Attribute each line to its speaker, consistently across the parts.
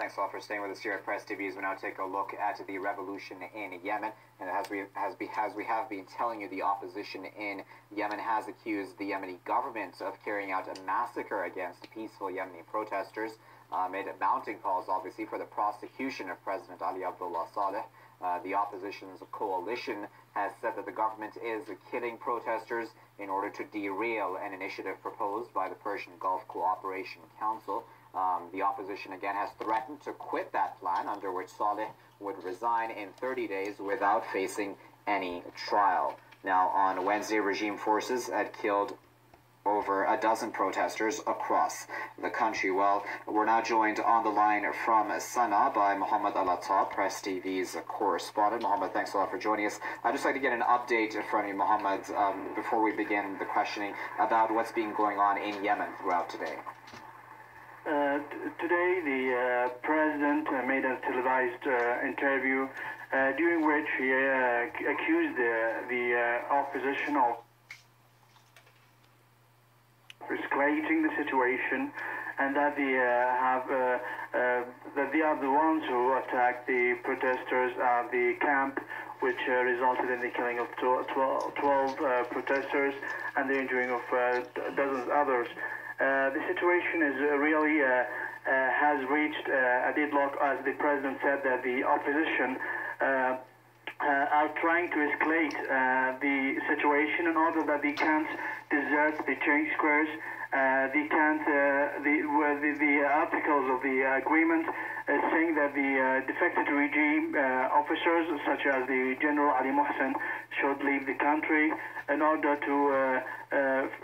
Speaker 1: Thanks all for staying with us here at Press TV as we now take a look at the revolution in Yemen. And as we have been telling you, the opposition in Yemen has accused the Yemeni government of carrying out a massacre against peaceful Yemeni protesters, amid mounting calls, obviously, for the prosecution of President Ali Abdullah Saleh. The opposition's coalition has said that the government is killing protesters in order to derail an initiative proposed by the Persian Gulf Cooperation Council. The opposition again has threatened to quit that plan, under which Saleh would resign in 30 days without facing any trial. Now, on Wednesday, regime forces had killed over a dozen protesters across the country. Well, we're now joined on the line from Sana'a by Mohamed Press TV's correspondent. Mohamed, thanks a lot for joining us. I'd just like to get an update from you, Mohamed, before we begin the questioning about what's been going on in Yemen throughout today.
Speaker 2: Today, the president made a televised interview during which he accused the opposition of escalating the situation, and that they are the ones who attacked the protesters at the camp, which resulted in the killing of 12 protesters and the injuring of dozens others. The situation is really has reached a deadlock, as the president said that the opposition are trying to escalate the situation in order that they can't desert the change squares. They can't. The articles of the agreement saying that the defected regime officers, such as the General Ali Mohsen, should leave the country in order to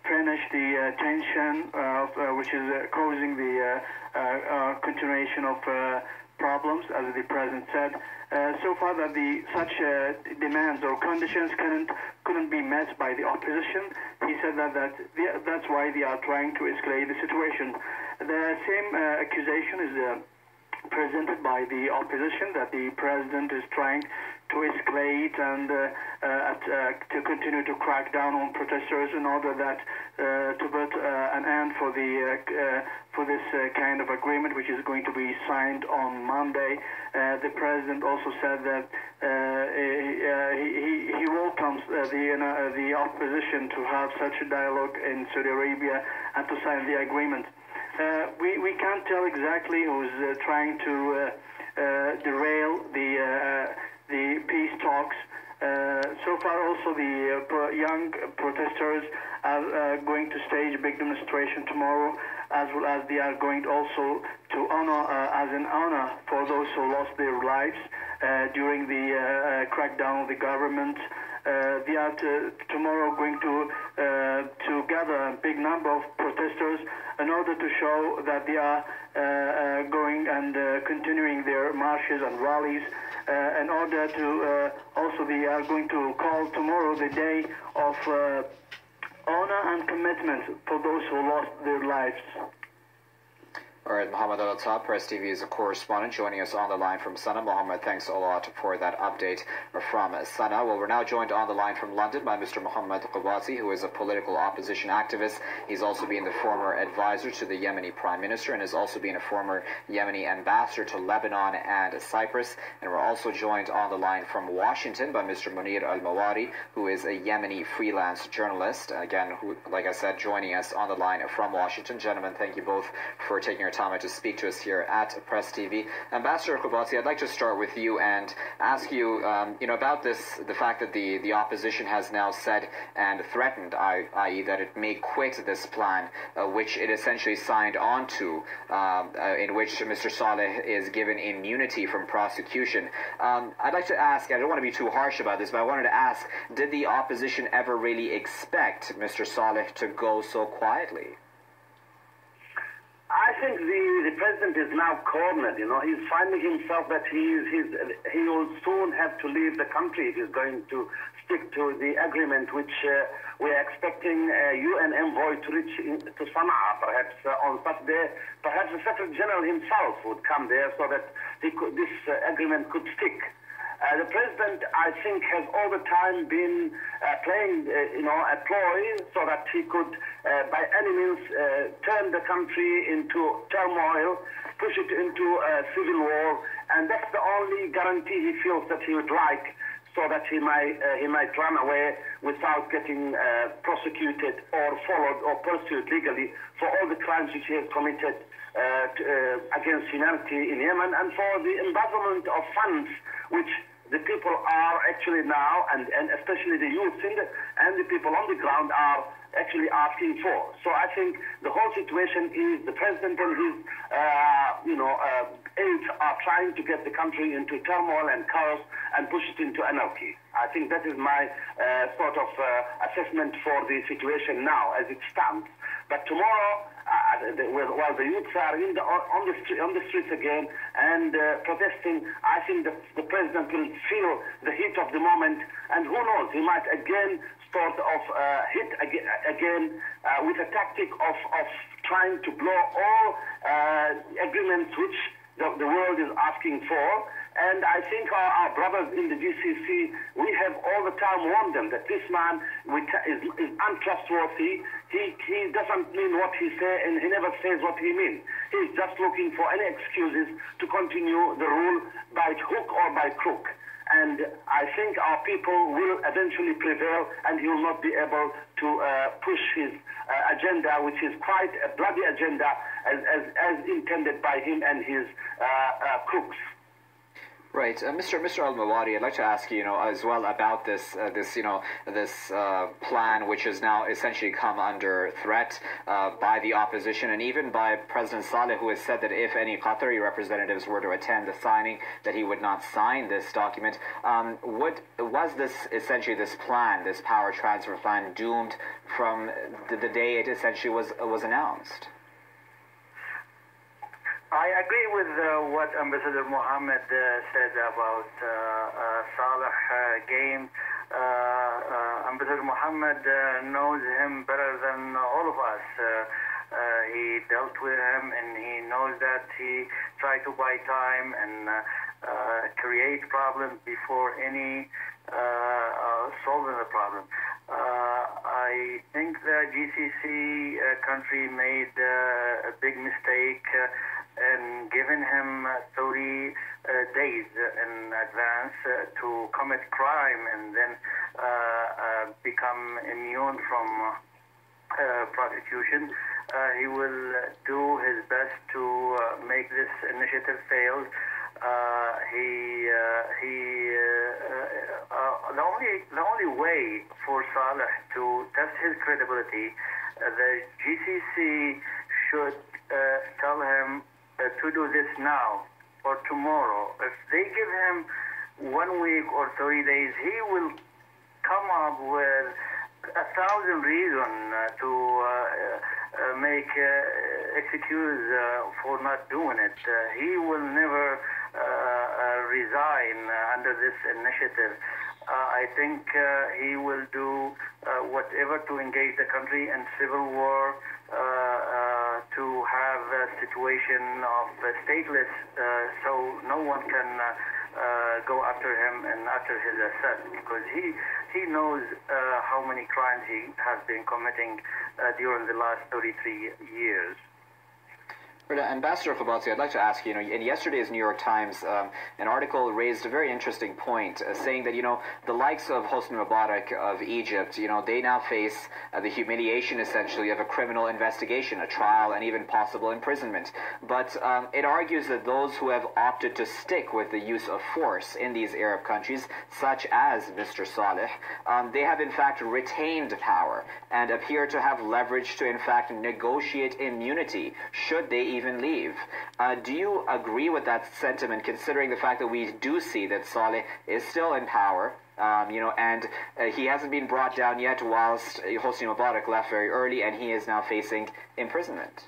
Speaker 2: finish the tension which is causing the continuation of problems, as the president said. So far that such demands or conditions couldn't be met by the opposition. He said that's why they are trying to escalate the situation. The same accusation is presented by the opposition, that the president is trying to escalate and to continue to crack down on protesters in order that to put an end for this kind of agreement, which is going to be signed on Monday. The president also said that he welcomes the opposition to have such a dialogue in Saudi Arabia and to sign the agreement. We can't tell exactly who's trying to derail the peace talks. So far, also the young protesters are going to stage a big demonstration tomorrow, as well as they are going also to honor, as an honor for those who lost their lives during the crackdown of the government. They are tomorrow going to gather a big number of protesters in order to show that they are going and continuing their marches and rallies. In order to also, they are going to call tomorrow the day of honor and commitment for those who lost their lives.
Speaker 1: All right, Mohamed Press TV is a correspondent joining us on the line from Sana'a. Mohamed, thanks a lot for that update from Sana'a. Well, we're now joined on the line from London by Mr. Mohamed Qubaty, who is a political opposition activist. He's also been the former advisor to the Yemeni Prime Minister and has also been a former Yemeni ambassador to Lebanon and Cyprus. And we're also joined on the line from Washington by Mr. Munir Al-Mawari, who is a Yemeni freelance journalist. Again, who, like I said, joining us on the line from Washington. Gentlemen, thank you both for taking your time to speak to us here at Press TV. Ambassador Qubaty, I'd like to start with you and ask you, about the fact that the opposition has now said and threatened, i.e. that it may quit this plan, which it essentially signed on to, in which Mr. Saleh is given immunity from prosecution. I'd like to ask, I don't want to be too harsh about this, but I wanted to ask, did the opposition ever really expect Mr. Saleh to go so quietly?
Speaker 3: I think the president is now cornered. He's finding himself that he will soon have to leave the country if he's going to stick to the agreement, which we are expecting a UN envoy to reach to Sana'a, perhaps on Saturday. Perhaps the Secretary General himself would come there so that this agreement could stick. The president, I think, has all the time been playing, a ploy so that he could, by any means, turn the country into turmoil, push it into a civil war, and that's the only guarantee he feels that he would like, so that he might run away without getting prosecuted or followed or pursued legally for all the crimes which he has committed against humanity in Yemen, and for the embezzlement of funds which the people are actually now, and especially the youth and the people on the ground are actually asking for. So I think the whole situation is the president and his aides are trying to get the country into turmoil and chaos and push it into anarchy. I think that is my sort of assessment for the situation now as it stands. But tomorrow, while the youths are on the streets again and protesting, I think the president will feel the heat of the moment, and who knows, he might again sort of hit again with a tactic of trying to blow all agreements which the world is asking for. And I think our brothers in the GCC, we have all the time warned them that this man is untrustworthy. He doesn't mean what he says, and he never says what he means. He's just looking for any excuses to continue the rule by hook or by crook. And I think our people will eventually prevail, and he will not be able to push his agenda, which is quite a bloody agenda, as intended by him and his crooks.
Speaker 1: Right, Mr. Al-Mawari, I'd like to ask you, as well about this plan, which has now essentially come under threat by the opposition and even by President Saleh, who has said that if any Qatari representatives were to attend the signing, that he would not sign this document. Was this essentially this plan, this power transfer plan, doomed from the day it essentially was announced?
Speaker 4: I agree with what Ambassador Mohammed said about Saleh game. Ambassador Mohammed knows him better than all of us. He dealt with him, and he knows that he tried to buy time and create problems before any solving the problem. I think the GCC country made a big mistake and given him 30 days in advance to commit crime and then become immune from prosecution. He will do his best to make this initiative fail. The only way for Saleh to test his credibility, the GCC should tell him to do this now or tomorrow. If they give him 1 week or 30 days, he will come up with 1,000 reasons to make excuse for not doing it. He will never resign under this initiative. I think he will do whatever to engage the country in civil war, to have a situation of stateless, so no one can go after him and after his asset, because he knows how many crimes he has been committing during the last 33 years.
Speaker 1: Ambassador Qubaty, I'd like to ask you, in yesterday's New York Times, an article raised a very interesting point, saying that, the likes of Hosni Mubarak of Egypt, they now face the humiliation, essentially, of a criminal investigation, a trial, and even possible imprisonment. But it argues that those who have opted to stick with the use of force in these Arab countries, such as Mr. Saleh, they have, in fact, retained power and appear to have leverage to, in fact, negotiate immunity, should they even leave. Do you agree with that sentiment, considering the fact that we do see that Saleh is still in power, and he hasn't been brought down yet, whilst Hosni Mubarak left very early and he is now facing imprisonment?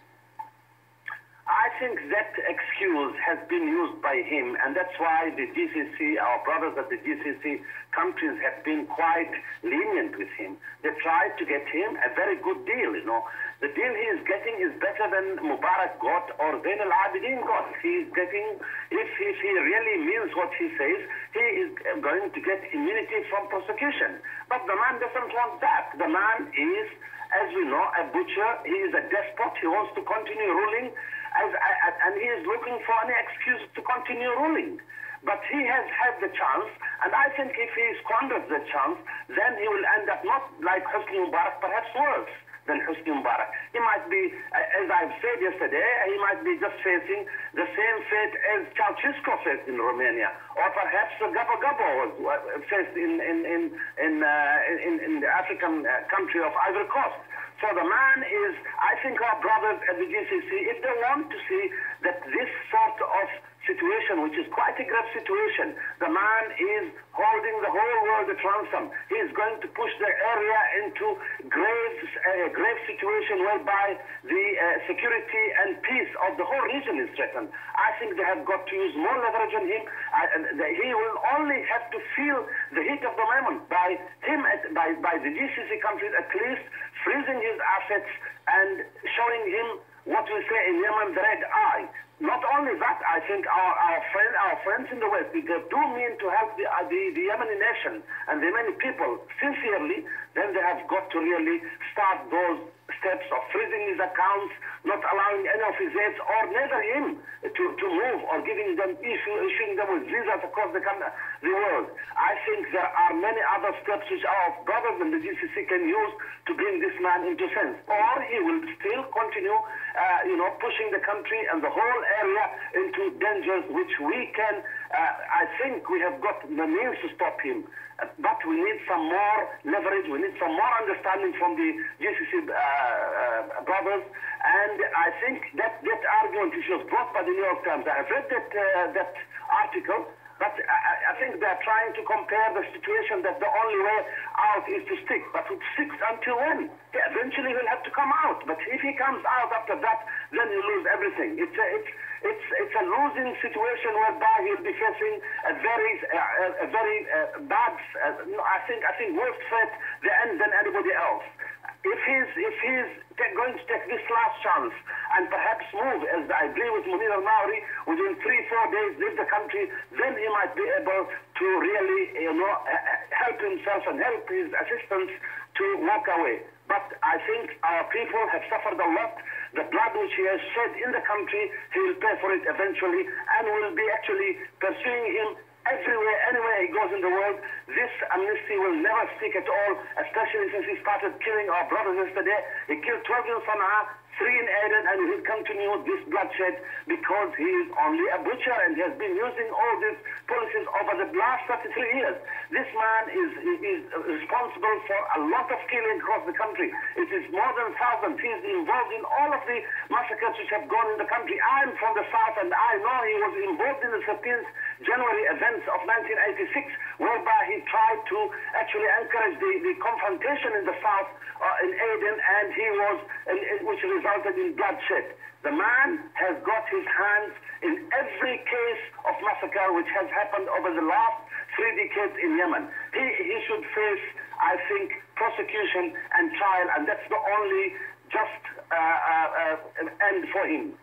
Speaker 3: I think that excuse has been used by him, and that's why the GCC, our brothers at the GCC countries, have been quite lenient with him. They tried to get him a very good deal, you know. The deal he is getting is better than Mubarak got or Zain al-Abidin got. He is getting, if he really means what he says, he is going to get immunity from prosecution. But the man doesn't want that. The man is, as we know, a butcher. He is a despot. He wants to continue ruling, and he is looking for any excuse to continue ruling. But he has had the chance, and I think if he squanders the chance, then he will end up not like Hosni Mubarak, perhaps worse than Hosni Mubarak. He might be, as I've said yesterday, he might be just facing the same fate as Ceausescu faced in Romania, or perhaps Gabo was faced in the African country of Ivory Coast. So the man is, I think our brothers at the GCC, if they want to see that this sort of situation, which is quite a grave situation, the man is holding the whole world at ransom. He is going to push the area into a grave situation whereby the security and peace of the whole region is threatened. I think they have got to use more leverage on him. He will only have to feel the heat of the moment by the GCC countries at least freezing his assets and showing him what we say in Yemen, the red eye. Not only that, I think our friends in the West, if they do mean to help the Yemeni nation and the Yemeni people sincerely, then they have got to really start those steps of freezing his accounts, not allowing any of his aides or neither him to move or issuing them with visas across the world. I think there are many other steps which our brothers in the GCC can use to bring this man into sense. Or he will still continue, pushing the country and the whole area into dangers which we can, I think we have got the means to stop him. But we need some more leverage, we need some more understanding from the GCC brothers, and I think that argument which was brought by the New York Times, I have read that article, but I think they're trying to compare the situation that the only way out is to stick. But it sticks until when? Yeah, eventually he'll have to come out. But if he comes out after that, then you lose everything. It's a losing situation whereby he'll be facing a very bad, I think worse threat than anybody else. If he's going to take this last chance and perhaps move, as I agree with Munir Al-Mawari, within 3-4 days leave the country, then he might be able to really, help himself and help his assistants to walk away. But I think our people have suffered a lot. The blood which he has shed in the country, he will pay for it eventually, and will be actually pursuing him everywhere, anywhere he goes in the world. This amnesty will never stick at all, especially since he started killing our brothers yesterday. He killed 12 in Sana'a, 3 in Aden, and he will continue this bloodshed because he is only a butcher and he has been using all these policies over the last 33 years. This man is responsible for a lot of killing across the country. It is more than 1,000. He is involved in all of the massacres which have gone in the country. I am from the south, and I know he was involved in the 13th January events of 1986, whereby he tried to actually encourage the confrontation in the south in Aden, and which resulted in bloodshed. The man has got his hands in every case of massacre which has happened over the last 3 decades in Yemen. He should face, I think, prosecution and trial, and that's the only just end for him.